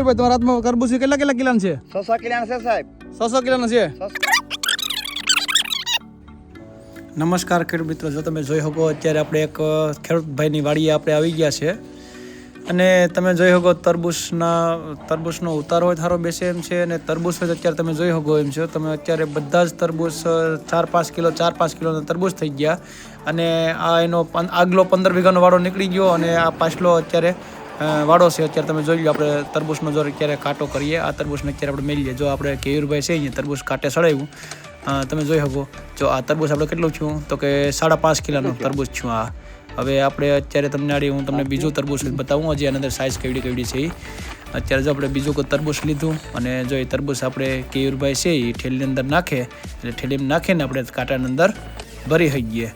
કેયુરભાઈ તમારા હાથમાં તરબૂચ કેટલા કિલોના છે? 600 કિલોના છે સાહેબ. 600 કિલોના છે. નમસ્કાર ખેડૂત મિત્રો, જો તમે જોઈ શકો અત્યારે આપણે એક ખેડૂત ભાઈની વાડીએ આપણે આવી ગયા છે અને તમે જોઈ શકો તરબૂચનો ઉતારો હોય સારો બેસે એમ છે અને તરબૂચ હોય અત્યારે તમે જોઈ શકો એમ છે. તમે અત્યારે બધા જ તરબૂચ 4-5 કિલોના તરબૂચ થઈ ગયા અને આ એનો આગલો 15 વીઘાનો વાડો નીકળી ગયો અને આ પાછલો અત્યારે વાડો છે. અત્યારે તમે જોઈ લો, આપણે તરબૂચનો જો અત્યારે કાંટો કરીએ, આ તરબૂચને અત્યારે આપણે મેળીએ. જો આપણે કેયુરભાઈ છે અહીંયા તરબૂચ કાંટે સડાવ્યું, તમે જોઈ શકો. જો આ તરબૂચ આપણે કેટલું થયું તો કે 5.5 કિલોનું તરબૂચ થયું. આ હવે આપણે અત્યારે હું તમને બીજું તરબૂચ બતાવું હજી આની અંદર સાઇઝ કેવડી છે. અત્યારે જો આપણે બીજું કોઈ તરબૂચ લીધું અને જો એ તરબૂચ આપણે કેયુરભાઈ છે એ ઠેલીની અંદર નાખે એટલે ઠેલીમાં નાખીને આપણે કાંટાની અંદર ભરી હઈએ.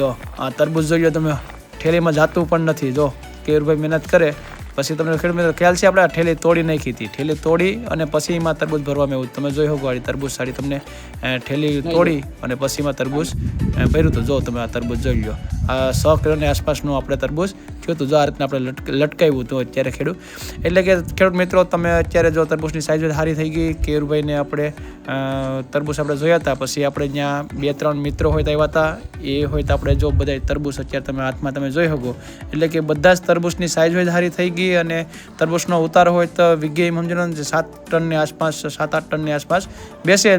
જો આ તરબૂચ જોઈ લો તમે, ઠેલીમાં જાતું પણ નથી. જો કેયુરભાઈ મહેનત કરે પછી તમને ખેડૂત ખ્યાલ છે, આપણે આ ઠેલી તોડી નાખી હતી. ઠેલી તોડી અને પછી એમાં તરબૂચ ભરવામાં આવ્યું. તમે જોઈ શકો આ તરબૂચ સાડી તમને ઠેલી તોડી અને પછી એમાં તરબૂચ ભર્યું હતું. જો તમે આ તરબૂચ જોઈ લો, આ 100 કિલોની આસપાસનું આપણે તરબૂચ થયું હતું. જો આ રીતના આપણે લટકાવ્યું હતું અત્યારે ખેડૂત. એટલે કે ખેડૂત મિત્રો, તમે અત્યારે જો તરબૂચની સાઈઝ સારી થઈ ગઈ. કેયુરભાઈને આપણે તરબૂચ આપણે જોયા હતા, પછી આપણે ત્યાં 2-3 મિત્રો હોય તો આવ્યા હતા. એ હોય તો આપણે જો બધા તરબૂચ અત્યારે તમે હાથમાં તમે જોઈ શકો. એટલે કે બધા જ તરબૂચની સાઈઝ હોય સારી થઈ ગઈ અને તરબૂચનો ઉતારો હોય તો વીઘે સમજો ને 7-8 ટનની આસપાસ બેસે.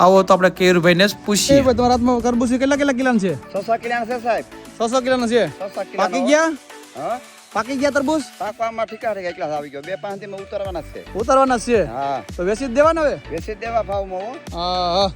આવો તો આપણે કેયુરભાઈને જ પૂછીએ. તમારા હાથમાં તરબૂચ કેટલા કિલોના છે? 600 કિલોના છે સાહેબ. 600 કિલોના છે. 600 કિલો પાકી ગયા? હા, પાકી ગયા તરબૂચ? પાકવામાં ઠીકા ઠીકા એકલા આવી ગયો. 2-5 થી ઉતારવાના છે. ઉતારવાના છે. હા, તો વેચી જ દેવાના હવે? વેચી દેવા ભાવમાં. હા.